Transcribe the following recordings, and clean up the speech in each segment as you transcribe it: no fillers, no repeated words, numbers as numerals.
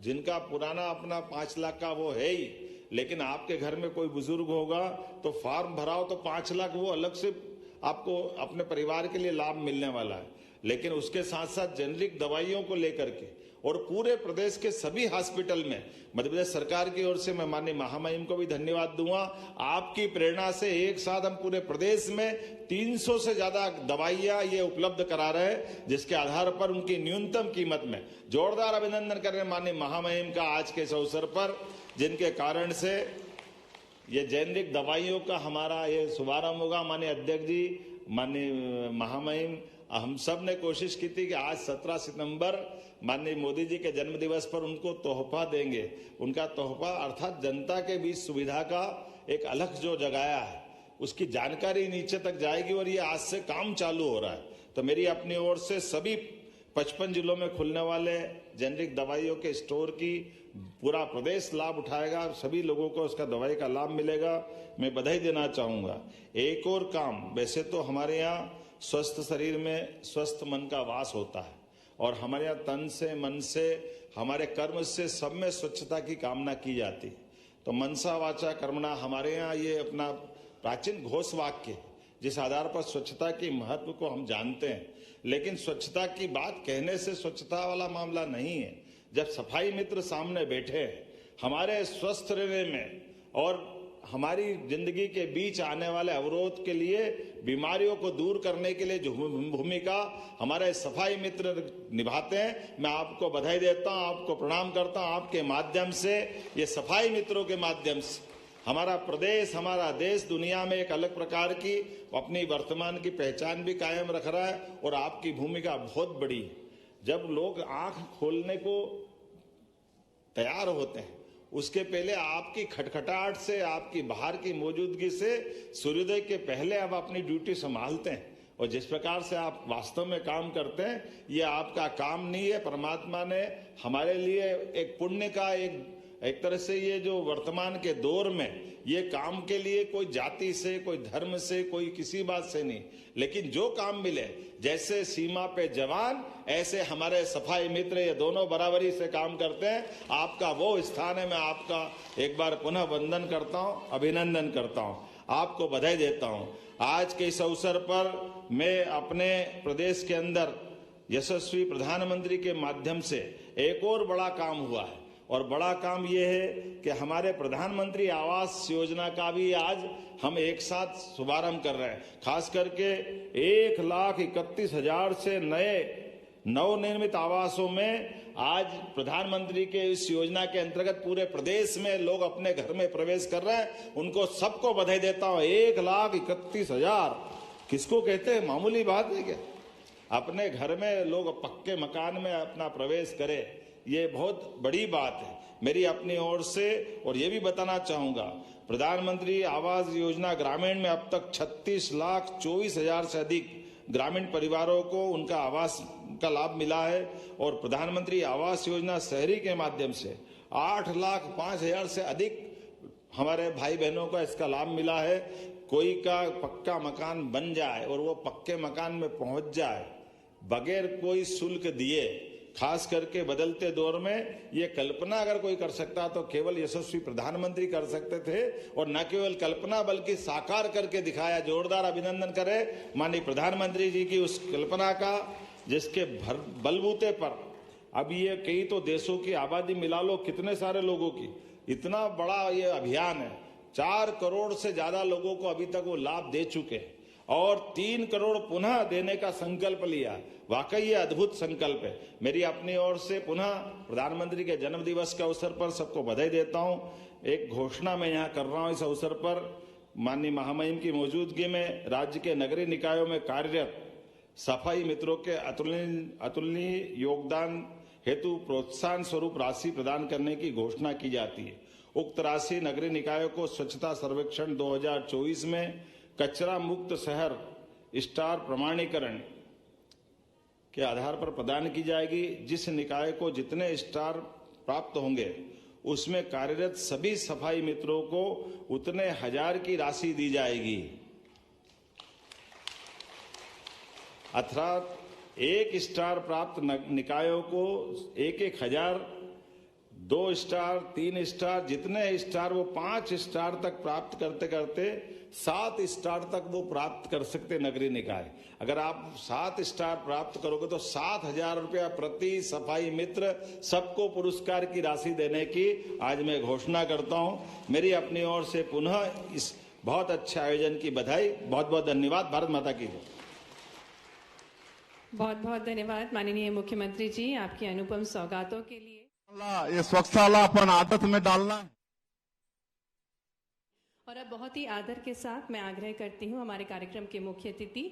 जिनका पुराना अपना 5 लाख का वो है ही, लेकिन आपके घर में कोई बुजुर्ग होगा तो फॉर्म भराओ तो 5 लाख वो अलग से आपको अपने परिवार के लिए लाभ मिलने वाला है। लेकिन उसके साथ साथ जेनरिक दवाइयों को लेकर के और पूरे प्रदेश के सभी हॉस्पिटल में मध्य प्रदेश सरकार की ओर से मैं माननीय महामहिम को भी धन्यवाद दूंगा। आपकी प्रेरणा से एक साथ हम पूरे प्रदेश में 300 से ज्यादा दवाइयां ये उपलब्ध करा रहे हैं, जिसके आधार पर उनकी न्यूनतम कीमत में जोरदार अभिनंदन कर रहे हैं माननीय महामहिम का आज के इस अवसर पर, जिनके कारण से ये जेनरिक दवाइयों का हमारा ये शुभारंभ होगा। माननीय अध्यक्ष जी, माननीय महामहिम, हम सब ने कोशिश की थी कि आज 17 सितंबर माननीय मोदी जी के जन्म दिवस पर उनको तोहफा देंगे। उनका तोहफा अर्थात जनता के बीच सुविधा का एक अलग जो जगाया है उसकी जानकारी नीचे तक जाएगी और ये आज से काम चालू हो रहा है। तो मेरी अपनी ओर से सभी 55 जिलों में खुलने वाले जेनरिक दवाइयों के स्टोर की पूरा प्रदेश लाभ उठाएगा, सभी लोगों को उसका दवाई का लाभ मिलेगा। मैं बधाई देना चाहूंगा। एक और काम, वैसे तो हमारे यहाँ स्वस्थ शरीर में स्वस्थ मन का वास होता है और हमारे यहाँ तन से, मन से, हमारे कर्म से सब में स्वच्छता की कामना की जाती है। तो मनसा वाचा कर्मणा हमारे यहाँ ये अपना प्राचीन घोष वाक्य, जिस आधार पर स्वच्छता के महत्व को हम जानते हैं। लेकिन स्वच्छता की बात कहने से स्वच्छता वाला मामला नहीं है। जब सफाई मित्र सामने बैठे हमारे स्वस्थ रहने में और हमारी जिंदगी के बीच आने वाले अवरोध के लिए, बीमारियों को दूर करने के लिए जो भूमिका हमारे सफाई मित्र निभाते हैं, मैं आपको बधाई देता हूं, आपको प्रणाम करता हूं। आपके माध्यम से, ये सफाई मित्रों के माध्यम से हमारा प्रदेश, हमारा देश दुनिया में एक अलग प्रकार की अपनी वर्तमान की पहचान भी कायम रख रहा है और आपकी भूमिका बहुत बड़ी है। जब लोग आंख खोलने को तैयार होते हैं उसके पहले आपकी खटखटाहट से, आपकी बाहर की मौजूदगी से सूर्योदय के पहले आप अपनी ड्यूटी संभालते हैं। और जिस प्रकार से आप वास्तव में काम करते हैं, ये आपका काम नहीं है, परमात्मा ने हमारे लिए एक पुण्य का एक तरह से ये जो वर्तमान के दौर में ये काम के लिए कोई जाति से, कोई धर्म से, कोई किसी बात से नहीं, लेकिन जो काम मिले, जैसे सीमा पे जवान ऐसे हमारे सफाई मित्र, ये दोनों बराबरी से काम करते हैं। आपका वो स्थान है। मैं आपका एक बार पुनः वंदन करता हूं, अभिनंदन करता हूं, आपको बधाई देता हूं। आज के इस अवसर पर मैं अपने प्रदेश के अंदर यशस्वी प्रधानमंत्री के माध्यम से एक और बड़ा काम हुआ है और बड़ा काम ये है कि हमारे प्रधानमंत्री आवास योजना का भी आज हम एक साथ शुभारंभ कर रहे हैं। खास करके 1,31,000 से नए नवनिर्मित आवासों में आज प्रधानमंत्री के इस योजना के अंतर्गत पूरे प्रदेश में लोग अपने घर में प्रवेश कर रहे हैं। उनको सबको बधाई देता हूं। 1,31,000 किसको कहते हैं? मामूली बात है क्या? अपने घर में लोग पक्के मकान में अपना प्रवेश करें, ये बहुत बड़ी बात है मेरी अपनी ओर से। और ये भी बताना चाहूंगा, प्रधानमंत्री आवास योजना ग्रामीण में अब तक 36,24,000 से अधिक ग्रामीण परिवारों को उनका आवास का लाभ मिला है। और प्रधानमंत्री आवास योजना शहरी के माध्यम से 8,05,000 से अधिक हमारे भाई बहनों को इसका लाभ मिला है। कोई का पक्का मकान बन जाए और वो पक्के मकान में पहुंच जाए बगैर कोई शुल्क दिए, खास करके बदलते दौर में ये कल्पना अगर कोई कर सकता तो केवल यशस्वी प्रधानमंत्री कर सकते थे। और न केवल कल्पना बल्कि साकार करके दिखाया। जोरदार अभिनंदन करें माननीय प्रधानमंत्री जी की उस कल्पना का, जिसके बलबूते पर अब ये कई तो देशों की आबादी मिला लो, कितने सारे लोगों की, इतना बड़ा ये अभियान है। 4 करोड़ से ज्यादा लोगों को अभी तक वो लाभ दे चुके हैं और 3 करोड़ पुनः देने का संकल्प लिया। वाकई ये अद्भुत संकल्प है। मेरी अपनी ओर से पुनः प्रधानमंत्री के जन्म दिवस के अवसर पर सबको बधाई देता हूं। एक घोषणा मैं यहाँ कर रहा हूं इस अवसर पर, माननीय महामहिम की मौजूदगी में राज्य के नगरीय निकायों में कार्यरत सफाई मित्रों के अतुलनीय योगदान हेतु प्रोत्साहन स्वरूप राशि प्रदान करने की घोषणा की जाती है। उक्त राशि नगरीय निकायों को स्वच्छता सर्वेक्षण 2024 में कचरा मुक्त शहर स्टार प्रमाणीकरण के आधार पर प्रदान की जाएगी। जिस निकाय को जितने स्टार प्राप्त होंगे उसमें कार्यरत सभी सफाई मित्रों को उतने 1000 की राशि दी जाएगी। अर्थात 1 स्टार प्राप्त निकायों को 1,000 2 स्टार, 3 स्टार, जितने स्टार वो 5 स्टार तक प्राप्त करते करते 7 स्टार तक वो प्राप्त कर सकते नगरीय निकाय। अगर आप 7 स्टार प्राप्त करोगे तो 7,000 रुपया प्रति सफाई मित्र सबको पुरस्कार की राशि देने की आज मैं घोषणा करता हूं। मेरी अपनी ओर से पुनः इस बहुत अच्छे आयोजन की बधाई। बहुत बहुत धन्यवाद। भारत माता की जय। बहुत बहुत धन्यवाद माननीय मुख्यमंत्री जी आपकी अनुपम सौगातों के लिए। ये स्वच्छता अपन आदत में डालना है। और अब बहुत ही आदर के साथ मैं आग्रह करती हूं हमारे कार्यक्रम के मुख्य अतिथि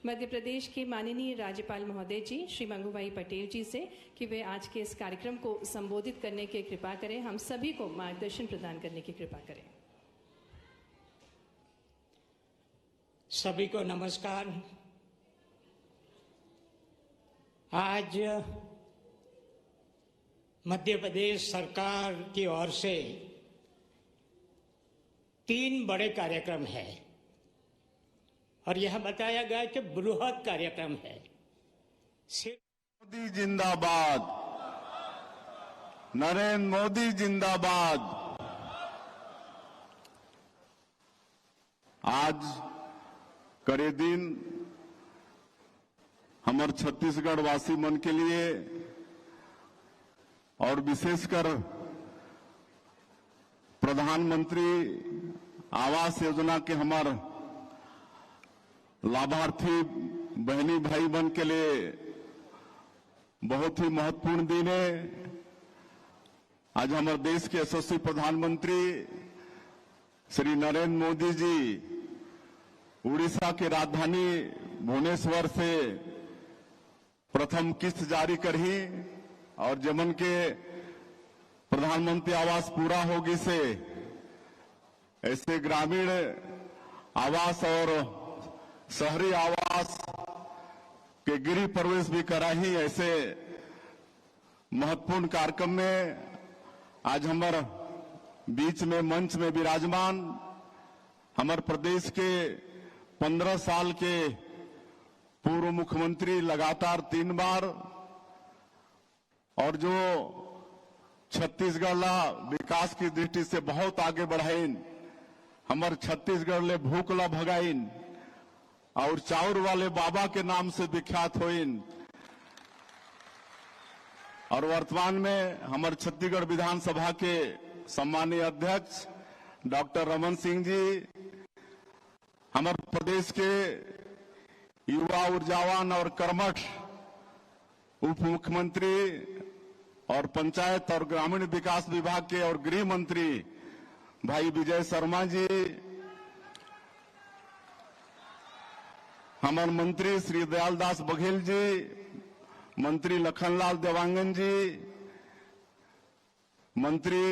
मध्य प्रदेश के माननीय राज्यपाल महोदय जी श्री मंगूभाई पटेल जी से कि वे आज के इस कार्यक्रम को संबोधित करने की कृपा करें, हम सभी को मार्गदर्शन प्रदान करने की कृपा करें। सभी को नमस्कार। आज मध्य प्रदेश सरकार की ओर से 3 बड़े कार्यक्रम है और यह बताया गया कि बृहद कार्यक्रम है। मोदी जिंदाबाद, नरेंद्र मोदी जिंदाबाद। आज करे दिन हमारे छत्तीसगढ़ वासी मन के लिए और विशेषकर प्रधानमंत्री आवास योजना के हमारे लाभार्थी बहनी भाई बन के लिए बहुत ही महत्वपूर्ण दिन है। आज हमारे देश के यशस्वी प्रधानमंत्री श्री नरेंद्र मोदी जी उड़ीसा के राजधानी भुवनेश्वर से प्रथम किस्त जारी करी और जमन के प्रधानमंत्री आवास पूरा होगी से ऐसे ग्रामीण आवास और शहरी आवास के गृह प्रवेश भी करा ही। ऐसे महत्वपूर्ण कार्यक्रम में आज हमारे बीच में मंच में विराजमान हमारे प्रदेश के 15 साल के पूर्व मुख्यमंत्री लगातार 3 बार और जो छत्तीसगढ़ ला विकास की दृष्टि से बहुत आगे बढ़ाइन, हमारे छत्तीसगढ़ ले भूख ला भगाइन और चाउर वाले बाबा के नाम से विख्यात होइन। और वर्तमान में हमारे छत्तीसगढ़ विधानसभा के सम्मानीय अध्यक्ष डॉक्टर रमन सिंह जी, हमारे प्रदेश के युवा ऊर्जावान और कर्मठ उप मुख्यमंत्री और पंचायत और ग्रामीण विकास विभाग के और गृह मंत्री भाई विजय शर्मा जी, हमारे मंत्री श्री दयालदास बघेल जी, मंत्री लखनलाल देवांगन जी, मंत्री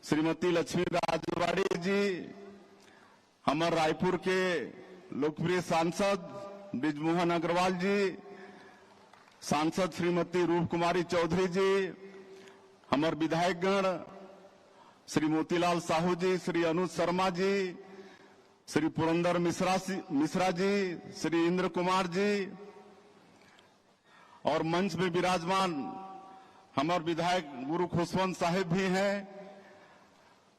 श्रीमती लक्ष्मी राजवाड़ी जी, हमारे रायपुर के लोकप्रिय सांसद ब्रिजमोहन अग्रवाल जी, सांसद श्रीमती रूप कुमारी चौधरी जी, हमारे विधायकगण श्री मोतीलाल साहू जी, श्री अनुज शर्मा जी, श्री पुरंदर मिश्रा जी, श्री इंद्र कुमार जी और मंच में विराजमान हमारे विधायक गुरु खुशवंत साहिब भी हैं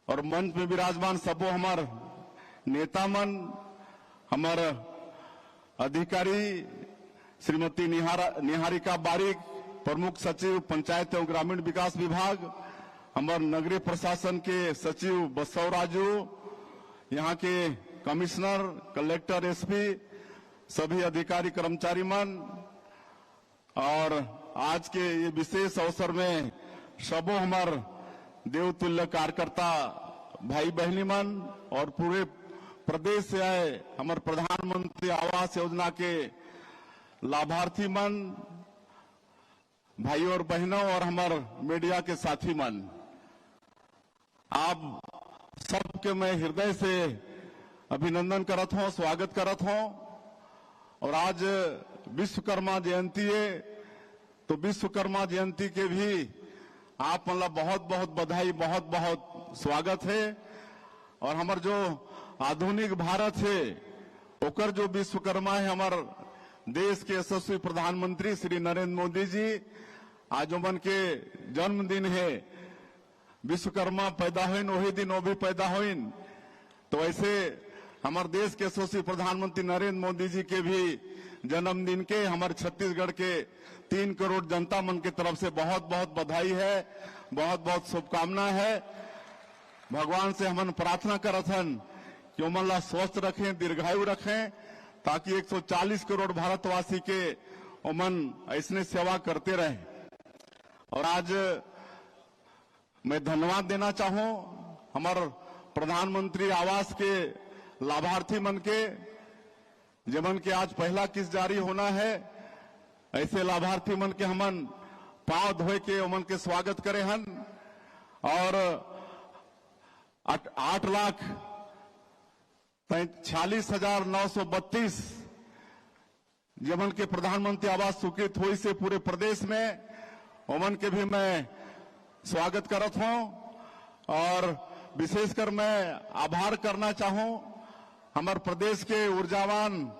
और मंच में विराजमान सबो हमारे नेता मन, हमारे अधिकारी श्रीमती निहारिका बारिक, प्रमुख सचिव पंचायत एवं ग्रामीण विकास विभाग, हमारे नगरीय प्रशासन के सचिव बसव राजू, यहाँ के कमिश्नर, कलेक्टर, एसपी, सभी अधिकारी कर्मचारी मन और आज के ये विशेष अवसर में सबो हमारे देवतुल्य कार्यकर्ता भाई बहनी मन और पूरे प्रदेश से आए हमारे प्रधानमंत्री आवास योजना के लाभार्थी मन, भाई और बहनों और हमारे मीडिया के साथी मन, आप सबके मैं हृदय से अभिनंदन करत हूं, स्वागत करत हूं। और आज विश्वकर्मा जयंती है तो विश्वकर्मा जयंती के भी आप मतलब बहुत बहुत बधाई, बहुत बहुत स्वागत है। और हमार जो आधुनिक भारत है ओकर जो विश्वकर्मा है हमारे देश के यशस्वी प्रधानमंत्री श्री नरेंद्र मोदी जी, आज उमन के जन्मदिन है विश्वकर्मा पैदा होइन वही दिन वो भी पैदा होइन। तो ऐसे हमारे देश के यशस्वी प्रधानमंत्री नरेंद्र मोदी जी के भी जन्मदिन के हमारे छत्तीसगढ़ के 3 करोड़ जनता मन की तरफ से बहुत बहुत बधाई है, बहुत बहुत शुभकामनाएं है। भगवान से हम प्रार्थना करत हन कि ओमन ला स्वस्थ रखें, दीर्घायु रखें, ताकि 140 करोड़ भारतवासी के ओमन ऐसने सेवा करते रहे। और आज मैं धन्यवाद देना चाहूं हमारे प्रधानमंत्री आवास के लाभार्थी मन के, जमन के आज पहला किस्त जारी होना है। ऐसे लाभार्थी मन के हमन पांव धोए के ओमन के स्वागत करे हन। और 8,46,932 जमन के प्रधानमंत्री आवास स्वीकृत हुई से पूरे प्रदेश में ओमन के भी मैं स्वागत करत हूं। और विशेषकर मैं आभार करना चाहूं हमारे प्रदेश के ऊर्जावान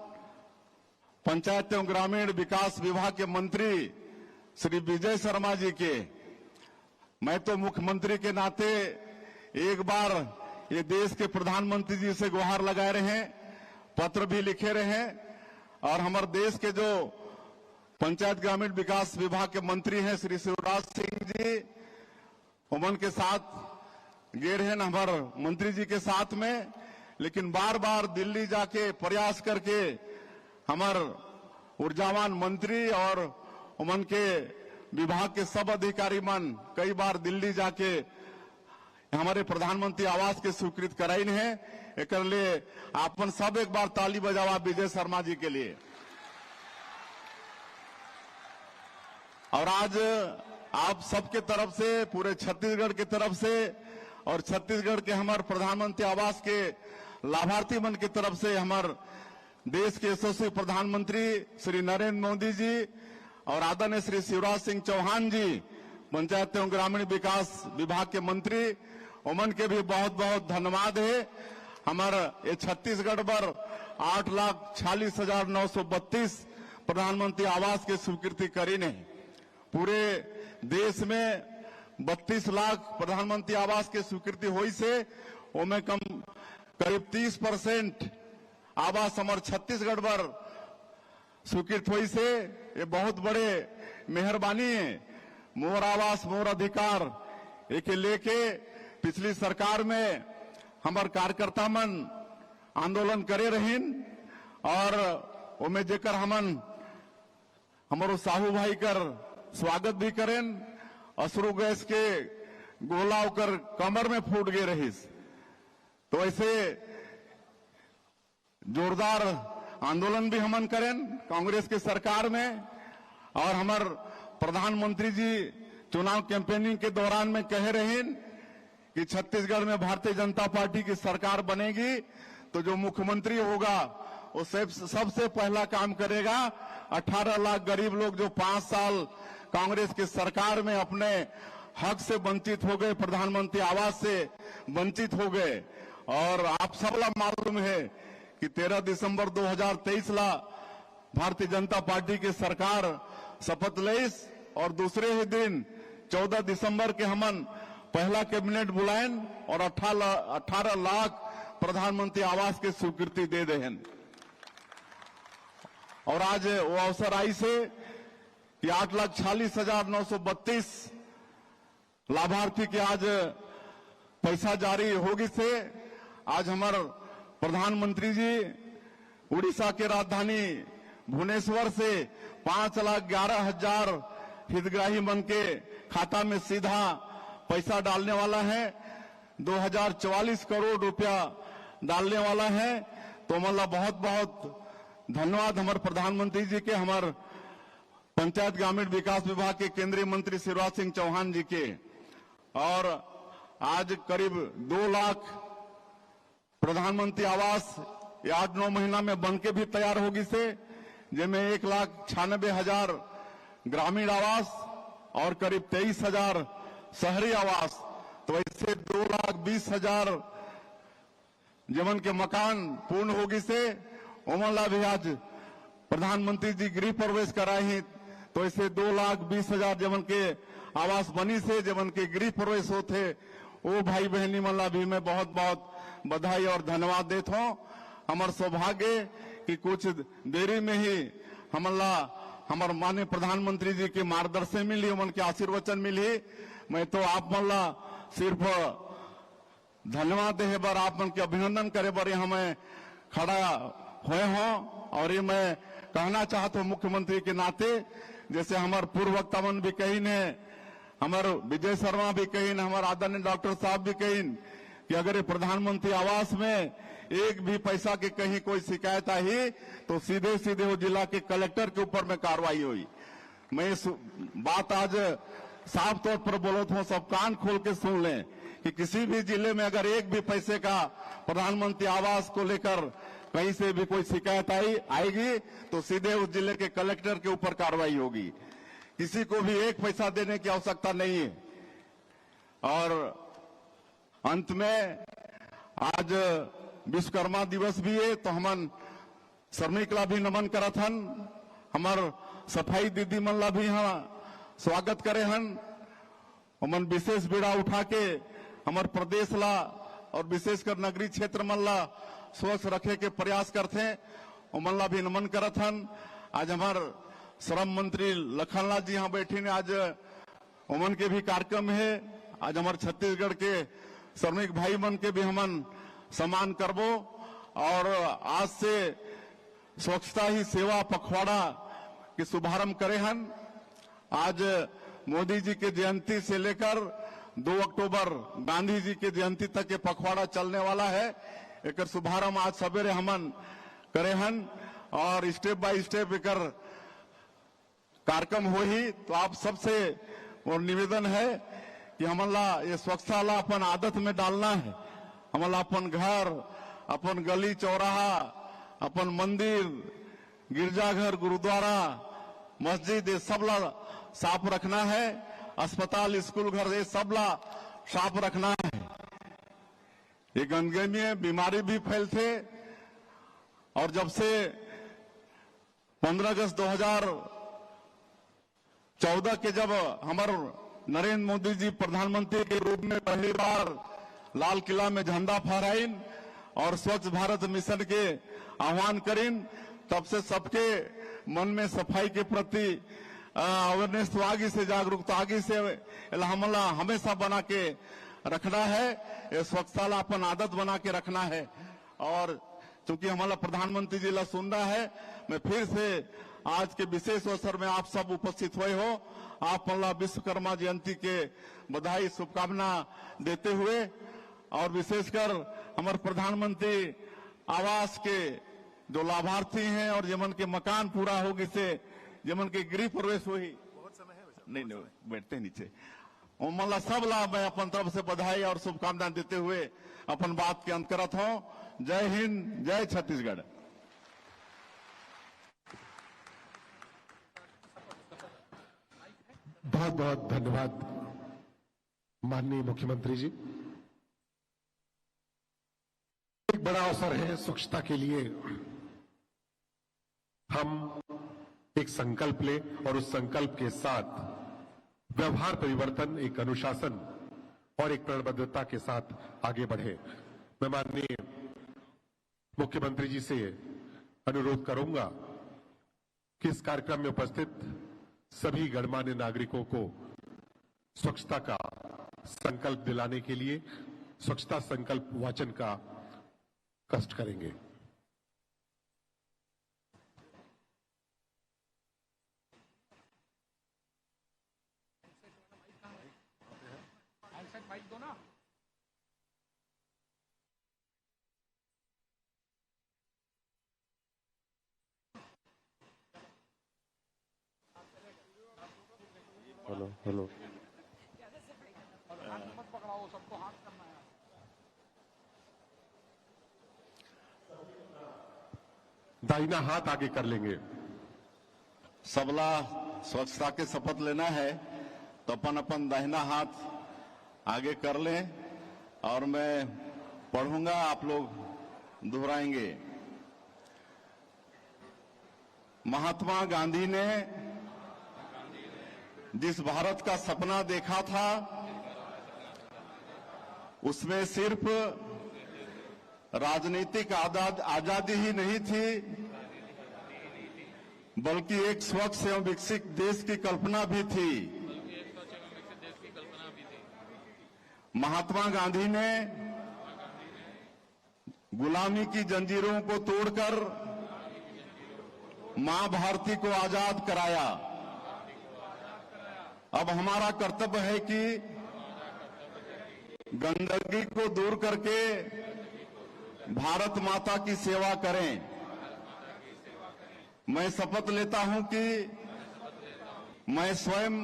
पंचायत एवं ग्रामीण विकास विभाग के मंत्री श्री विजय शर्मा जी के। मैं तो मुख्यमंत्री के नाते एक बार ये देश के प्रधानमंत्री जी से गुहार लगाए रहे, पत्र भी लिखे रहे। और हमारे देश के जो पंचायत ग्रामीण विकास विभाग के मंत्री हैं श्री शिवराज सिंह जी, उमन के साथ गए रहे हमारे मंत्री जी के साथ में। लेकिन बार बार दिल्ली जाके प्रयास करके हमारे ऊर्जावान मंत्री और उमन के विभाग के सब अधिकारी मन कई बार दिल्ली जाके हमारे प्रधानमंत्री आवास के स्वीकृत कराई है। एक लिए आपन सब एक बार ताली बजावा विजय शर्मा जी के लिए। और आज आप सबके तरफ से, पूरे छत्तीसगढ़ की तरफ से और छत्तीसगढ़ के हमारे प्रधानमंत्री आवास के लाभार्थी मन की तरफ से हमारे देश के यशस्वी प्रधानमंत्री श्री नरेंद्र मोदी जी और आदरणीय श्री शिवराज सिंह चौहान जी, पंचायत एवं ग्रामीण विकास विभाग के मंत्री, उमन के भी बहुत बहुत धन्यवाद है। हमारा ये छत्तीसगढ़ पर 8,46,932 प्रधानमंत्री आवास के स्वीकृति करी ने। पूरे देश में 32 लाख प्रधानमंत्री आवास के स्वीकृति हुई से उनमें करीब 30% आवास हमारे छत्तीसगढ़ पर स्वीकृत हुई से ये बहुत बड़े मेहरबानी है। मोर आवास मोर अधिकार एक लेके पिछली सरकार में हमारे कार्यकर्ता मन आंदोलन करे रहीन। और उनमें जेकर हमन हमारो साहू भाई कर स्वागत भी करें। अश्रु गैस के गोला होकर कमर में फूट गए रहीस। तो ऐसे जोरदार आंदोलन भी हमन करें कांग्रेस के सरकार में। और हमारे प्रधानमंत्री जी चुनाव कैंपेनिंग के दौरान में कह रहे कि छत्तीसगढ़ में भारतीय जनता पार्टी की सरकार बनेगी तो जो मुख्यमंत्री होगा वो सबसे पहला काम करेगा 18 लाख गरीब लोग जो 5 साल कांग्रेस की सरकार में अपने हक से वंचित हो गए, प्रधानमंत्री आवास से वंचित हो गए। और आप सबला मालूम है कि 13 दिसंबर 2023 ला भारतीय जनता पार्टी की सरकार शपथ लईस और दूसरे ही दिन 14 दिसंबर के हमन पहला कैबिनेट बुलाएं और 18 लाख प्रधानमंत्री आवास के स्वीकृति दे दें। और आज वो अवसर आई से कि 8,46,932 लाभार्थी के आज पैसा जारी होगी से आज हमारे प्रधानमंत्री जी उड़ीसा के राजधानी भुवनेश्वर से 5,11,000 हितग्राही मन के खाता में सीधा पैसा डालने वाला है। 2,044 करोड़ रुपया डालने वाला है। तो मतलब बहुत बहुत धन्यवाद हमारे प्रधानमंत्री जी के, हमारे पंचायत ग्रामीण विकास विभाग के केंद्रीय मंत्री शिवराज सिंह चौहान जी के। और आज करीब 2 लाख प्रधानमंत्री आवास 8-9 महीना में बनके भी तैयार होगी से, जिनमें 1,96,000 ग्रामीण आवास और करीब 23,000 शहरी आवास। तो ऐसे 2,20,000 जमन के मकान पूर्ण होगी से ओमला भी आज प्रधानमंत्री जी गृह प्रवेश कराए हैं। तो ऐसे 2,20,000 जमन के आवास बनी से जमन के गृह प्रवेश होते वो भाई बहनी मल्ला भी मैं बहुत बहुत बधाई और धन्यवाद देता हूँ। हमार सौभाग्य कि कुछ देरी में ही हमला हमारे माननीय प्रधानमंत्री जी के मार्गदर्शन मिली, उनके आशीर्वचन मिली। मैं तो आप मल्ला सिर्फ धन्यवाद दे बार आप मन के अभिनंदन करे बार यहाँ मैं खड़ा हुए हों। और ये मैं कहना चाहता हूँ मुख्यमंत्री के नाते, जैसे हमारे पूर्व वक्ता मन भी कही ने, हमारे विजय शर्मा भी कही ने, हमारे आदरणीय डॉक्टर साहब भी कही कि अगर ये प्रधानमंत्री आवास में एक भी पैसा की कहीं कोई शिकायत आई तो सीधे सीधे वो जिला के कलेक्टर के ऊपर में कार्रवाई हुई। मैं इस बात आज साफ तौर पर बोलता हूँ, सब कान खोल के सुन लें कि किसी भी जिले में अगर एक भी पैसे का प्रधानमंत्री आवास को लेकर कहीं से भी कोई शिकायत आएगी तो सीधे उस जिले के कलेक्टर के ऊपर कार्रवाई होगी। किसी को भी एक पैसा देने की आवश्यकता नहीं है। और अंत में आज विश्वकर्मा दिवस भी है तो हमन श्रमिक ला भी नमन करत हन, हमार सफाई दीदी मन ला भी यहाँ स्वागत करे हन। हमन विशेष बीड़ा उठा के हमार प्रदेश ला और विशेषकर नगरीय क्षेत्र मन ला स्वच्छ रखे के प्रयास करते हैं, उमन ला भी नमन करत हन। आज हमार श्रम मंत्री लखनलाल जी यहाँ बैठे ने, आज उमन के भी कार्यक्रम है। आज हमारे छत्तीसगढ़ के श्रमिक भाई मन के भी हमन सम्मान करबो। और आज से स्वच्छता ही सेवा पखवाड़ा के शुभारंभ करे हन। आज मोदी जी के जयंती से लेकर 2 अक्टूबर गांधी जी के जयंती तक ये पखवाड़ा चलने वाला है। एक शुभारंभ आज सवेरे हमन करे हन और स्टेप बाय स्टेप एक कार्यक्रम हो ही। तो आप सबसे और निवेदन है कि हमला ये स्वच्छता ला अपन आदत में डालना है। हमला अपन घर, अपन गली चौराहा, अपन मंदिर, गिरजाघर, गुरुद्वारा, मस्जिद, ये सब ला साफ रखना है। अस्पताल, स्कूल, घर, ये सब ला साफ रखना है। ये गंदगी में बीमारी भी फैलते। और जब से 15 अगस्त 2014 के जब हमारे नरेंद्र मोदी जी प्रधानमंत्री के रूप में पहली बार लाल किला में झंडा फहराइन और स्वच्छ भारत मिशन के आह्वान करीन, तब से सबके मन में सफाई के प्रति अवेयरनेस तो आगे से जागरूकता आगे से हमला हमेशा बना के रखना है। ये स्वच्छता ला अपन आदत बना के रखना है। और चूंकि हमारा प्रधानमंत्री जी ला सुन रहा है, मैं फिर से आज के विशेष अवसर में आप सब उपस्थित हुए हो, आप मल्ला विश्वकर्मा जयंती के बधाई शुभकामना देते हुए और विशेषकर हमारे प्रधानमंत्री आवास के जो लाभार्थी हैं और जमन के मकान पूरा होगी से जमन के गृह प्रवेश हुई, बहुत समय है नहीं बैठते नीचे, मल्ला सब ला मैं अपन तरफ से बधाई और शुभकामना देते हुए अपन बात के अंत करत हूं। जय हिंद, जय छत्तीसगढ़। बहुत बहुत धन्यवाद माननीय मुख्यमंत्री जी। एक बड़ा अवसर है स्वच्छता के लिए। हम एक संकल्प ले और उस संकल्प के साथ व्यवहार परिवर्तन, एक अनुशासन और एक प्रतिबद्धता के साथ आगे बढ़े। मैं माननीय मुख्यमंत्री जी से अनुरोध करूंगा कि इस कार्यक्रम में उपस्थित सभी गणमान्य नागरिकों को स्वच्छता का संकल्प दिलाने के लिए स्वच्छता संकल्प वाचन का कष्ट करेंगे। हेलो दाहिना हाथ आगे कर लेंगे। सबला स्वच्छता के शपथ लेना है तो अपन अपन दाहिना हाथ आगे कर लें और मैं पढ़ूंगा, आप लोग दोहराएंगे। महात्मा गांधी ने जिस भारत का सपना देखा था उसमें सिर्फ राजनीतिक आजादी ही नहीं थी, बल्कि एक स्वच्छ एवं विकसित देश की कल्पना भी थी। महात्मा गांधी ने गुलामी की जंजीरों को तोड़कर मां भारती को आजाद कराया। अब हमारा कर्तव्य है कि गंदगी को दूर करके भारत माता की सेवा करें। मैं शपथ लेता हूं कि मैं स्वयं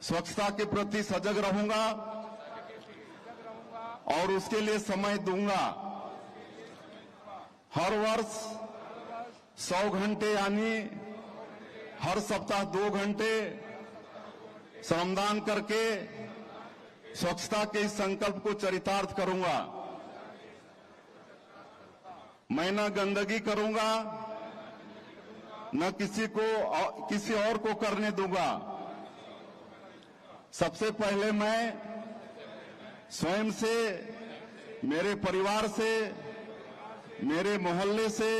स्वच्छता के प्रति सजग रहूंगा और उसके लिए समय दूंगा। हर वर्ष 100 घंटे यानी हर सप्ताह 2 घंटे श्रमदान करके स्वच्छता के इस संकल्प को चरितार्थ करूंगा। मैं न गंदगी करूंगा, न किसी और को करने दूंगा। सबसे पहले मैं स्वयं से, मेरे परिवार से, मेरे मोहल्ले से,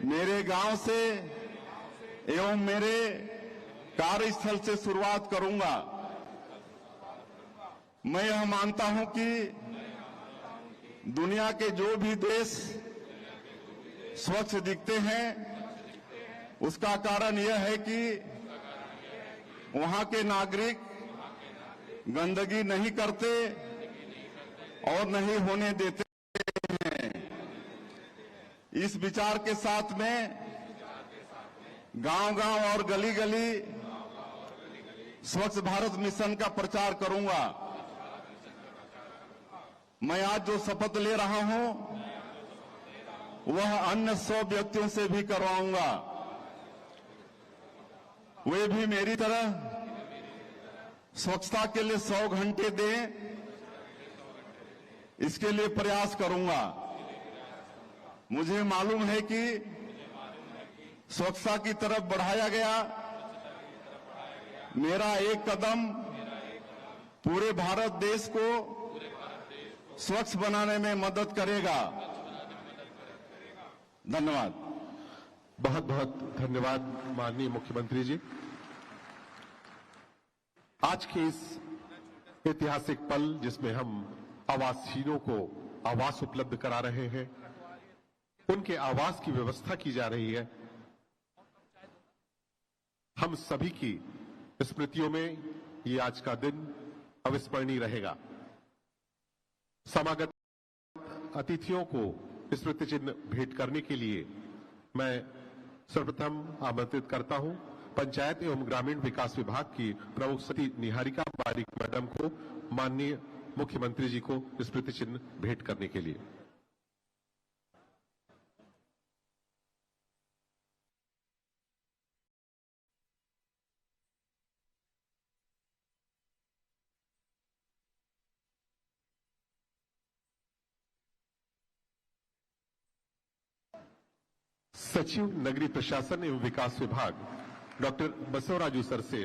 मेरे गांव से एवं मेरे कार्यस्थल से शुरुआत करूंगा। मैं यह मानता हूं कि दुनिया के जो भी देश स्वच्छ दिखते हैं उसका कारण यह है कि वहां के नागरिक गंदगी नहीं करते और नहीं होने देते हैं। इस विचार के साथ में गांव-गांव और गली-गली स्वच्छ भारत मिशन का प्रचार करूंगा। मैं आज जो शपथ ले रहा हूं वह अन्य 100 व्यक्तियों से भी करवाऊंगा। वे भी मेरी तरह स्वच्छता के लिए 100 घंटे दें, इसके लिए प्रयास करूंगा। मुझे मालूम है कि स्वच्छता की तरफ बढ़ाया गया मेरा एक कदम पूरे भारत देश को स्वच्छ बनाने में मदद करेगा। धन्यवाद। बहुत बहुत धन्यवाद माननीय मुख्यमंत्री जी। आज के इस ऐतिहासिक पल जिसमें हम आवासहीनों को आवास उपलब्ध करा रहे हैं, उनके आवास की व्यवस्था की जा रही है, हम सभी की स्मृतियों में ये आज का दिन अविस्मरणीय रहेगा। समागत अतिथियों को स्मृति चिन्ह भेंट करने के लिए मैं सर्वप्रथम आमंत्रित करता हूं पंचायत एवं ग्रामीण विकास विभाग की प्रमुख सचिव निहारिका बारिक मैडम को माननीय मुख्यमंत्री जी को स्मृति चिन्ह भेंट करने के लिए। सचिव नगरीय प्रशासन एवं विकास विभाग डॉक्टर बसवराजू सर से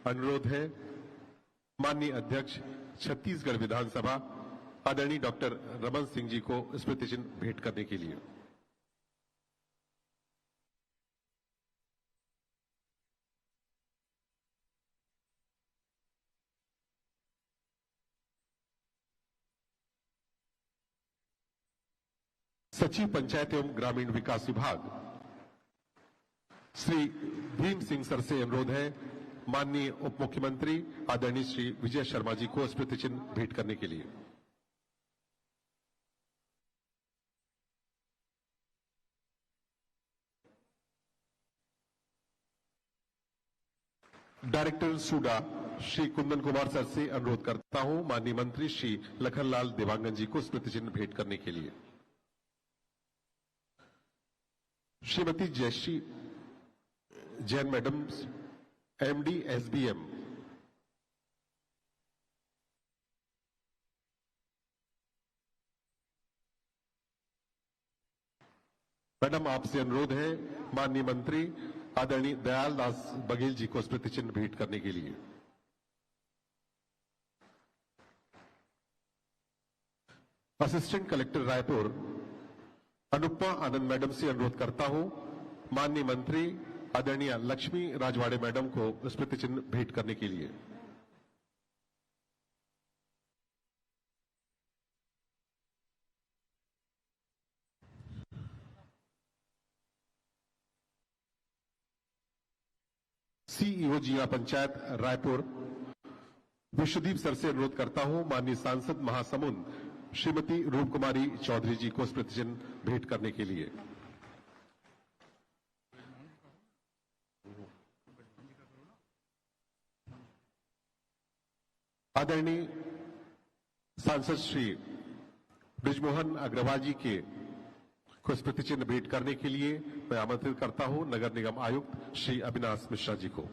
अनुरोध है माननीय अध्यक्ष छत्तीसगढ़ विधानसभा आदरणीय डॉक्टर रमन सिंह जी को स्मृति चिन्ह भेंट करने के लिए। सचिव पंचायत एवं ग्रामीण विकास विभाग श्री भीम सिंह सर से अनुरोध है माननीय उप मुख्यमंत्री आदरणीय श्री विजय शर्मा जी को स्मृति चिन्ह भेंट करने के लिए। Director SUDA Shri Kundan Kumar sir से अनुरोध करता हूं माननीय मंत्री श्री लखनलाल देवांगन जी को स्मृति चिन्ह भेंट करने के लिए। Shrimati Jayashree Jain madam MD SBM, madam आपसे अनुरोध है माननीय मंत्री आदरणीय दयाल दास बघेल जी को स्मृति चिन्ह भेंट करने के लिए। असिस्टेंट कलेक्टर रायपुर अनुपमा आनंद मैडम से अनुरोध करता हूं माननीय मंत्री आदरणीय लक्ष्मी राजवाड़े मैडम को स्मृति चिन्ह भेंट करने के लिए। सीईओ जिला पंचायत रायपुर विश्वदीप सर से अनुरोध करता हूं माननीय सांसद महासमुंद श्रीमती रूप कुमारी चौधरी जी को स्मृति चिन्ह भेंट करने के लिए। आदरणीय सांसद श्री ब्रिजमोहन अग्रवाल जी के को स्मृति चिन्ह भेंट करने के लिए मैं आमंत्रित करता हूं नगर निगम आयुक्त श्री अविनाश मिश्रा जी को।